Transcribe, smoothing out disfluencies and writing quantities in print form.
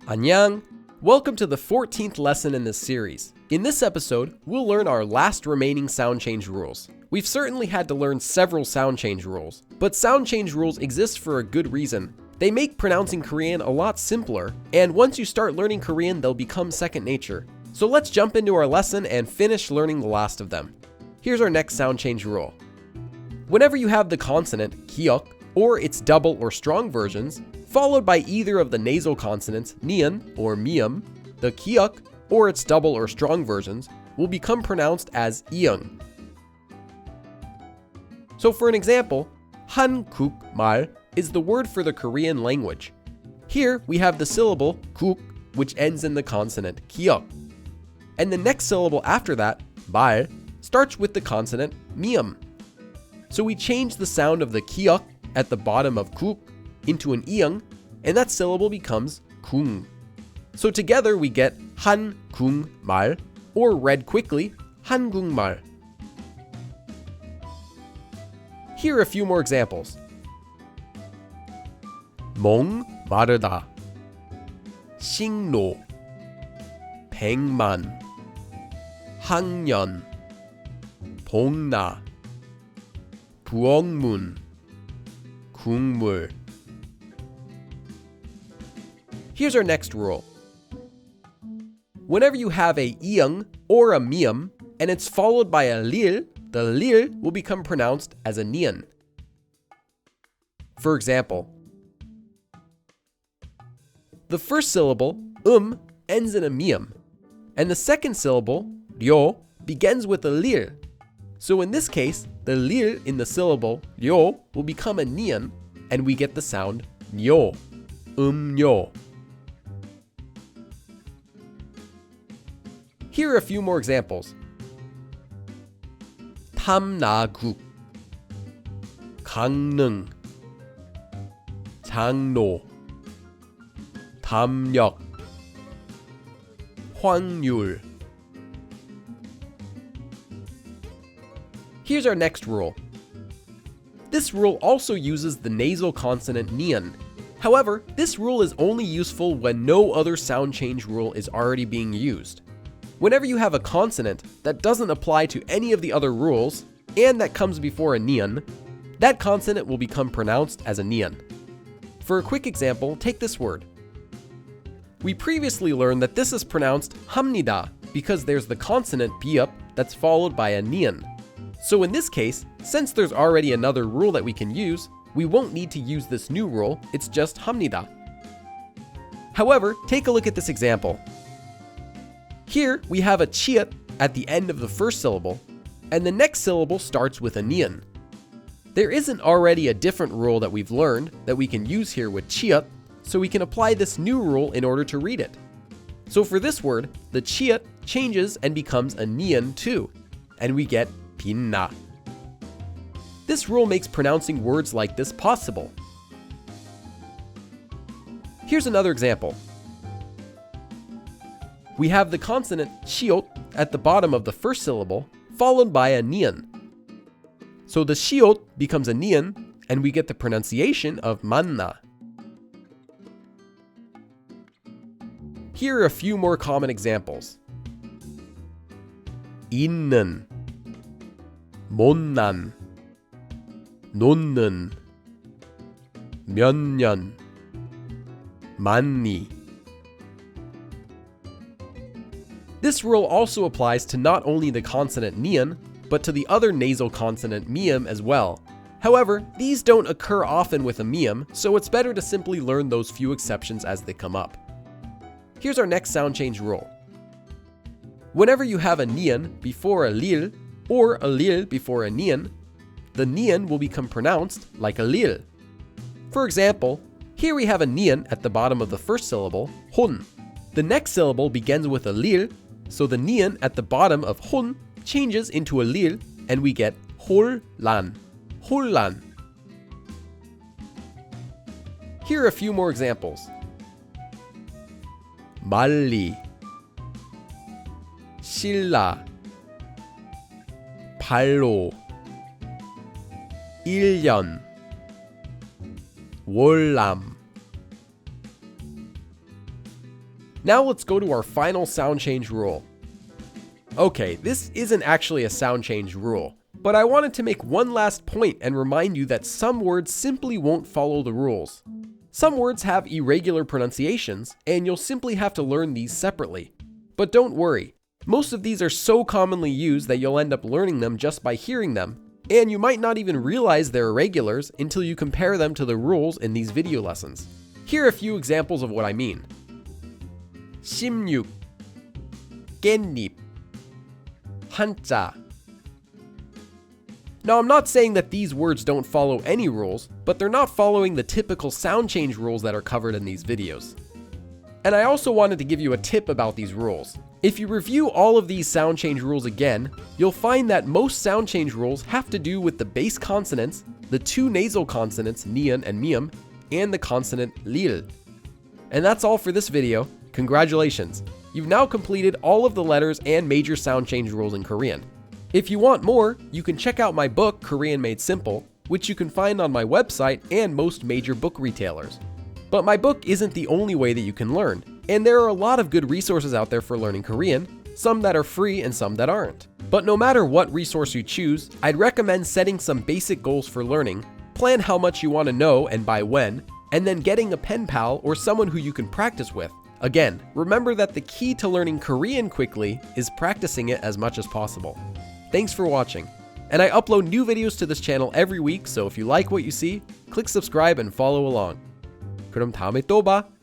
안녕! Welcome to the 14th lesson in this series. In this episode, we'll learn our last remaining sound change rules. We've certainly had to learn several sound change rules, but sound change rules exist for a good reason. They make pronouncing Korean a lot simpler, and once you start learning Korean, they'll become second nature. So let's jump into our lesson and finish learning the last of them. Here's our next sound change rule. Whenever you have the consonant 기역, or its double or strong versions, followed by either of the nasal consonants nian or mium, the 기역, or its double or strong versions, will become pronounced as iung. So for an example, 한국말 is the word for the Korean language. Here we have the syllable 국, which ends in the consonant 기역. And the next syllable after that, 말, starts with the consonant mium. So we change the sound of the 기역 at the bottom of 국 into an iung, and that syllable becomes 궁. So together we get 한국말, or read quickly, 한국말. Here are a few more examples. 목마르다, 식로, 백만, 학년, 복나, 부엌문, 국물. Here's our next rule. Whenever you have a iung or a mium, and it's followed by a lil, the lil will become pronounced as a nian. For example, the first syllable, ends in a mium, and the second syllable, ryo, begins with a lil. So in this case, the lil in the syllable ryo will become a nian, and we get the sound nyo, nyo. Here are a few more examples. 탐나국, 강릉, 장로, 담력, 확률. Here's our next rule. This rule also uses the nasal consonant nian. However, this rule is only useful when no other sound change rule is already being used. Whenever you have a consonant that doesn't apply to any of the other rules, and that comes before a nian, that consonant will become pronounced as a nian. For a quick example, take this word. We previously learned that this is pronounced 합니다 because there's the consonant 비읍 that's followed by a nian. So in this case, since there's already another rule that we can use, we won't need to use this new rule, it's just 합니다. However, take a look at this example. Here we have a 치읓 at the end of the first syllable, and the next syllable starts with a nian. There isn't already a different rule that we've learned that we can use here with 치읓, so we can apply this new rule in order to read it. So for this word, the 치읓 changes and becomes a nian too, and we get 빛나. This rule makes pronouncing words like this possible. Here's another example. We have the consonant 시옷 at the bottom of the first syllable, followed by a nian. So the 시옷 becomes a nian, and we get the pronunciation of 만나. Here are a few more common examples. 있는, 못난, 놓는, 몇 년, 많이. This rule also applies to not only the consonant nian, but to the other nasal consonant mium as well. However, these don't occur often with a mium, so it's better to simply learn those few exceptions as they come up. Here's our next sound change rule. Whenever you have a nian before a lil, or a lil before a nian, the nian will become pronounced like a lil. For example, here we have a nian at the bottom of the first syllable, 혼. The next syllable begins with a lil, so the nian at the bottom of 혼 changes into a lil, and we get 홀란, 홀란. Here are a few more examples. 말리, 신라, 발로, 1년, 월남. Now let's go to our final sound change rule. Okay, this isn't actually a sound change rule, but I wanted to make one last point and remind you that some words simply won't follow the rules. Some words have irregular pronunciations, and you'll simply have to learn these separately. But don't worry, most of these are so commonly used that you'll end up learning them just by hearing them, and you might not even realize they're irregulars until you compare them to the rules in these video lessons. Here are a few examples of what I mean. 16, 깻잎, 한자. Now, I'm not saying that these words don't follow any rules, but they're not following the typical sound change rules that are covered in these videos. And I also wanted to give you a tip about these rules. If you review all of these sound change rules again, you'll find that most sound change rules have to do with the base consonants, the two nasal consonants nian and mium, and the consonant lil. And that's all for this video. Congratulations! You've now completed all of the letters and major sound change rules in Korean. If you want more, you can check out my book, Korean Made Simple, which you can find on my website and most major book retailers. But my book isn't the only way that you can learn, and there are a lot of good resources out there for learning Korean, some that are free and some that aren't. But no matter what resource you choose, I'd recommend setting some basic goals for learning, plan how much you want to know and by when, and then getting a pen pal or someone who you can practice with. Again, remember that the key to learning Korean quickly is practicing it as much as possible. Thanks for watching, and I upload new videos to this channel every week, so if you like what you see, click subscribe and follow along. 그럼 다음에 또 봐!